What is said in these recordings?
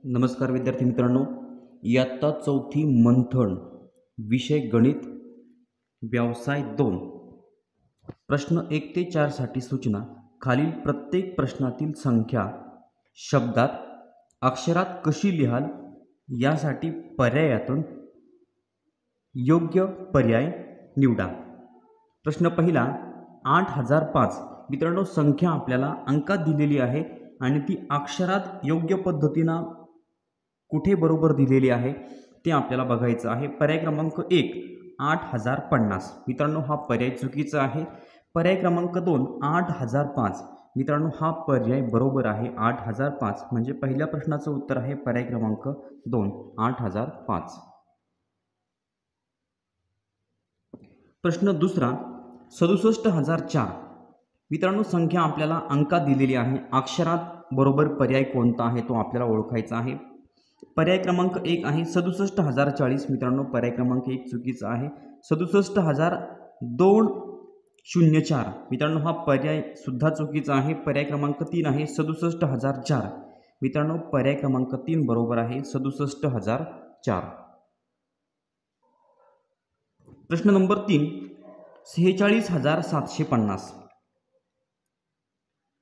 नमस्कार विद्यार्थी मित्रांनो, इयत्ता चौथी मंथन, विषय गणित, व्यवसाय 2, प्रश्न 1 ते 4 साठी सूचना. खालील प्रत्येक प्रश्नातील संख्या शब्दात अक्षरात कशी लिहाल यासाठी पर्यायातून योग्य पर्याय निवडा. प्रश्न पहिला 8005. मित्रांनो, संख्या आपल्याला अंकात दिलेली आहे आणि ती अक्षरात योग्य पद्धतीनं कुठे बरोबर दिलेली आहे ते आपल्याला बघायचं आहे. पर्याय क्रमांक 1 8050. मित्रांनो, हा पर्याय चुकीचा आहे. पर्याय क्रमांक 2 8005. मित्रांनो, हा पर्याय बरोबर आहे. 8005 म्हणजे पहिल्या प्रश्नाचं उत्तर आहे पर्याय क्रमांक 2 8005. प्रश्न दुसरा 67004. मित्रांनो, संख्या आपल्याला अंकात दिलेली आहे. अक्षरात बरोबर पर्याय कोणता आहे तो आपल्याला ओळखायचा आहे. पर्याय क्रमांक 1 आहे 67040. मित्रांनो, पर्याय क्रमांक 1 चुकीचा आहे. 67204. मित्रांनो, हा पर्याय सुद्धा चुकीचा आहे. पर्याय क्रमांक 3 आहे 67004. मित्रांनो, पर्याय क्रमांक 3 बरोबर आहे 67004. प्रश्न नंबर 3 46750.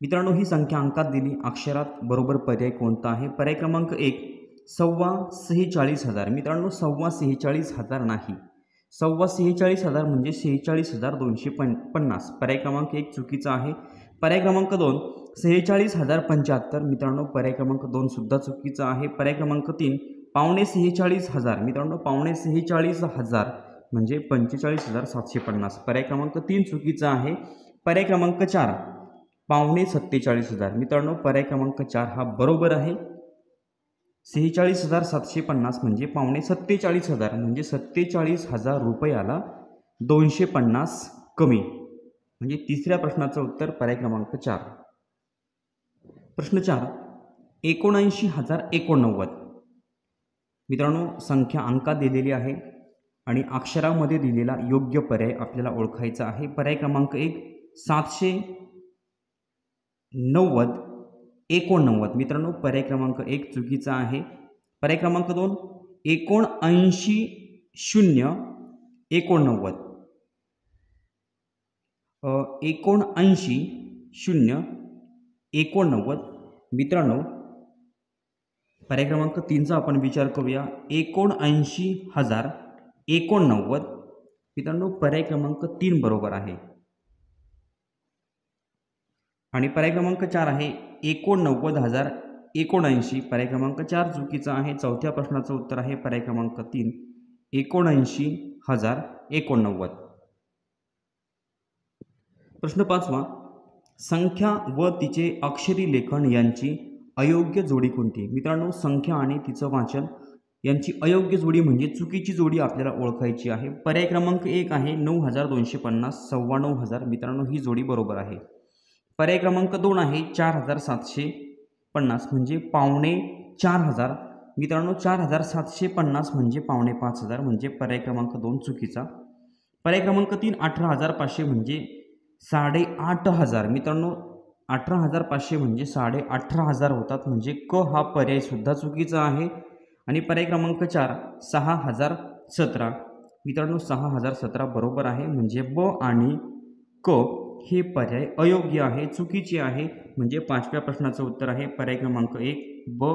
मित्रांनो, ही संख्या अंकात दिली, अक्षरात बरोबर पर्याय कोणता आहे? पर्याय क्रमांक 1 46,000. मित्रांनो, 46,000 नाही, 46,000 म्हणजे 46,250. पर्याय क्रमांक 1 चुकीचा आहे. पर्याय क्रमांक 2 46,075. मित्रांनो, पर्याय क्रमांक 2 सुद्धा चुकीचा आहे. पर्याय क्रमांक 3 46,000. मित्रांनो, 46,000 म्हणजे 45,750. पर्याय क्रमांक 3 चुकीचा आहे. पर्याय क्रमांक 4 47,000. मित्रांनो, पर्याय क्रमांक 4 हा बरोबर आहे. 46,750 म्हणजे 47,000 म्हणजे 47,000 रुपयाला 250 कमी. म्हणजे तिसऱ्या प्रश्नाचं उत्तर पर्याय क्रमांक 4. प्रश्न 4 79,089. मित्रांनो, संख्या अंकात दिलेली आहे आणि अक्षरामध्ये दिलेला योग्य पर्याय आपल्याला ओळखायचा आहे. पर्याय क्रमांक 1 790,89. मित्रांनो, पर्याय क्रमांक 1 चुकीचा आहे. पर्याय क्रमांक 2 79,089. 79,089. मित्रांनो, पर्याय क्रमांक 3चा आपण विचार करूया. 79,089. मित्रांनो, पर्याय क्रमांक 3 बरोबर आहे. आणि पर्याय क्रमांक 4 आहे 89,079. पर्याय क्रमांक 4 चुकीचा आहे. चौथ्या प्रश्नाचं उत्तर आहे पर्याय क्रमांक 3 79,089. प्रश्न 5 संख्या व तिचे अक्षरी लेखन यांची अयोग्य जोडी कोणती? मित्रांनो, संख्या आणि तिचं वाचन यांची अयोग्य जोडी म्हणजे चुकीची जोडी आपल्याला ओळखायची आहे. पर्याय क्रमांक 1 आहे 9,250 9,500. मित्रांनो, ही जोडी बरोबर आहे. पर्याय क्रमांक 2 आहे 4,750 म्हणजे 4,500. मित्रांनो, 4,750 म्हणजे 5,500 म्हणजे पर्याय क्रमांक 2 चुकीचा. पर्याय क्रमांक 3 18,500 म्हणजे 8,500. मित्रांनो, 18,500 म्हणजे 18,500 होतात म्हणजे क हा पर्याय सुद्धा चुकीचा आहे. आणि पर्याय क्रमांक 4 6,017. मित्रांनो, 6,017 बरोबर आहे म्हणजे ब आणि क हे पर्याय अयोग्य आहे, चुकीचे आहे. म्हणजे 5व्या प्रश्नाचं उत्तर आहे पर्याय क्रमांक 1 ब,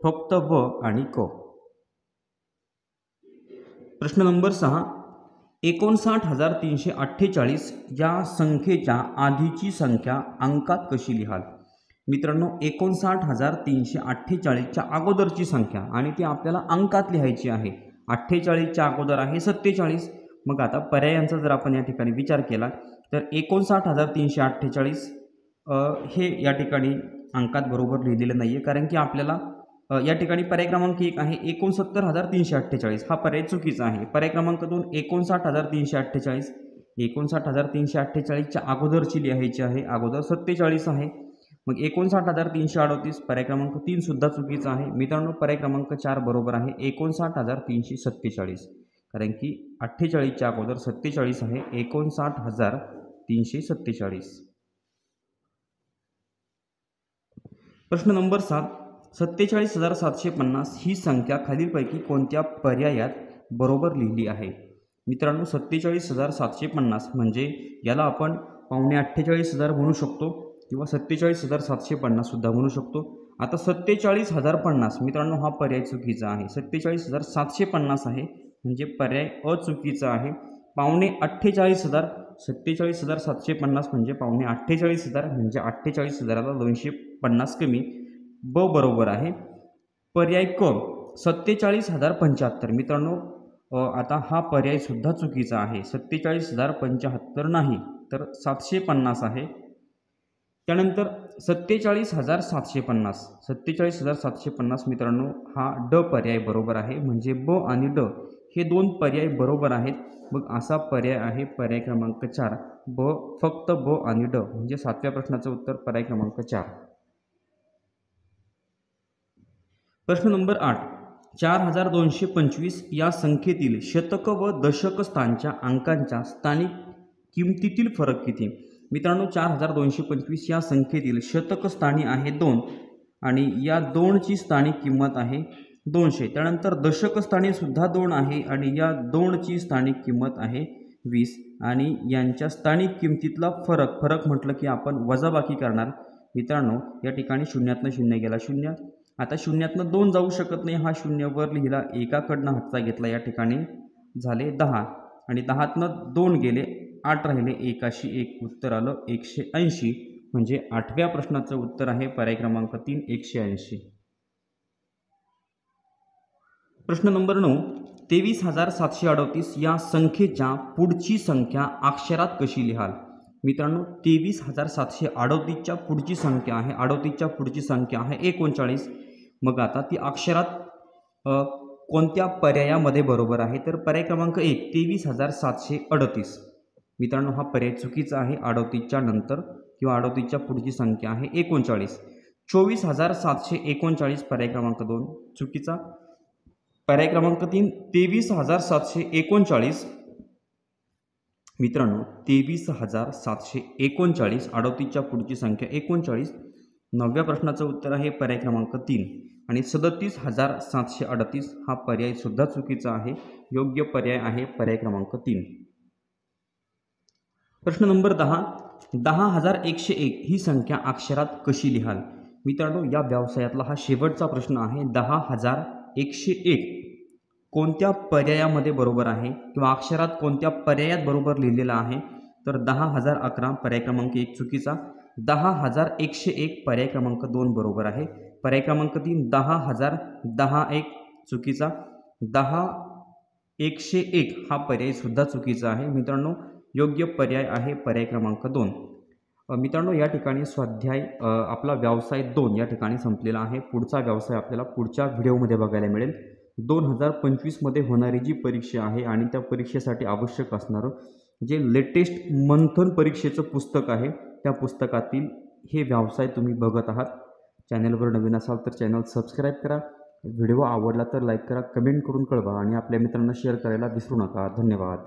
फक्त ब आणि क. प्रश्न नंबर 6 59,348 या संख्येच्या आधीची संख्या अंकात कशी लिहाल? मित्रांनो, 59,348च्या अगोदरची संख्या आणि ती आपल्याला अंकात लिहायची आहे. 48च्या अगोदर आहे 47. मग आता पर्यायांचा जर आपण या ठिकाणी विचार केला तर 59,348 हे या ठिकाणी अंकात बरोबर लिहिलेलं नाही आहे, कारण की आपल्याला या ठिकाणी पर्याय क्रमांक 1 आहे 69,348. हा पर्याय चुकीचा आहे. पर्याय क्रमांक 2 59,348. 59,348च्या अगोदरची लिहायची आहे, अगोदर 47 आहे. मग 59,338. पर्याय क्रमांक 3 सुद्धा चुकीचा आहे. मित्रांनो, पर्याय क्रमांक 4 बरोबर आहे 59,347. कारण की 48च्या अगोदर 47 आहे. 59,347. प्रश्न नंबर 7 47,750 ही संख्या खालीलपैकी कोणत्या पर्यायात बरोबर लिहिली आहे? मित्रांनो 47,750 म्हणजे याला आपण 48,000 म्हणू शकतो किंवा 47,750 सुद्धा म्हणू शकतो. आता 47,050 मित्रांनो हा पर्याय चुकीचा आहे. 47,750 आहे म्हणजे पर्याय अचुकीचा आहे. 48,000 47,750 म्हणजे 48,000 म्हणजे 48,000ला 250 कमी. ब बरोबर आहे. पर्याय क 47,075 मित्रांनो आता हा पर्याय सुद्धा चुकीचा आहे. 47,075 नाही तर 750 आहे. त्यानंतर 47,750 47,750 मित्रांनो हा ड पर्याय बरोबर आहे. म्हणजे ब आणि ड हे दोन पर्याय बरोबर आहेत. मग असा पर्याय आहे पर्याय क्रमांक 4 ब फक्त ब आणि ड म्हणजे 7व्या प्रश्नाचं उत्तर पर्याय क्रमांक 4. प्रश्न नंबर 8. 4,225 या संख्येतील शतक व दशक स्थानच्या अंकांच्या स्थानिक किमतीतील फरक किती? मित्रांनो 4,225 या संख्येतील शतक स्थानी आहे 2 आणि या 2ची स्थानिक किंमत आहे 200. त्यानंतर दशक स्थानी सुद्धा 2 आहे आणि या 2ची स्थानिक किंमत आहे 20 आणि यांच्या स्थानिक किमतीतला फरक म्हटलं की आपण वजाबाकी करणार. मित्रांनो या ठिकाणी शून्यातनं शून्य गेला 0. आता शून्यातनं 2 जाऊ शकत नाही. हा 0 वर लिहिला, एकाकडनं हातचा घेतला, या ठिकाणी झाले 10 आणि 10तनं 2 गेले 8 राहिले, 1 उत्तर आलं 180. म्हणजे 8व्या प्रश्नाचं उत्तर आहे पर्याय क्रमांक 3 180. प्रश्न नंबर 9. 23,738 या संख्येच्या पुढची संख्या अक्षरात कशी लिहाल? मित्रांनो 23,738च्या पुढची संख्या आहे 38च्या पुढची संख्या आहे 39. मग आता ती अक्षरात कोणत्या पर्यायामध्ये बरोबर आहे? तर पर्याय क्रमांक 1 23,738. मित्रांनो हा पर्याय चुकीचा आहे. 38च्या नंतर किंवा 38च्या पुढची संख्या आहे 39. 24,739 पर्याय क्रमांक 2 चुकीचा. पर्याय क्रमांक 3 23,739. मित्रांनो 23,739 38च्या पुढची संख्या 39. 9व्या प्रश्नाचं उत्तर आहे पर्याय क्रमांक 3 आणि 37,738 हा पर्याय सुद्धा चुकीचा आहे. योग्य पर्याय आहे पर्याय क्रमांक 3. प्रश्न नंबर 10. 10,101 ही संख्या अक्षरात कशी लिहाल? मित्रांनो या व्यवसायातला हा शेवटचा प्रश्न आहे. 10,101 कोणत्या पर्यायामध्ये बरोबर आहे किंवा अक्षरात कोणत्या पर्यायात बरोबर लिहिलेला आहे? तर 10,011 पर्याय क्रमांक 1 चुकीचा. 10,101 पर्याय क्रमांक 2 बरोबर आहे. पर्याय क्रमांक 3 10,011 चुकीचा. 10,101 हा पर्याय सुद्धा चुकीचा आहे. मित्रांनो योग्य पर्याय आहे पर्याय क्रमांक 2. मित्रांनो या ठिकाणी स्वाध्याय आपला व्यवसाय 2 या ठिकाणी संपलेला आहे. पुढचा व्यवसाय आपल्याला पुढच्या व्हिडिओमध्ये बघायला मिळेल. 2025मध्ये होणारी जी परीक्षा आहे आणि त्या परीक्षेसाठी आवश्यक असणारं जे लेटेस्ट मंथन परीक्षेचं पुस्तक आहे त्या पुस्तकातील हे व्यवसाय तुम्ही बघत आहात. चॅनलवर नवीन असाल तर चॅनल सबस्क्राईब करा. व्हिडिओ आवडला तर लाईक करा, कमेंट करून कळवा आणि आपल्या मित्रांना शेअर करायला विसरू नका. धन्यवाद.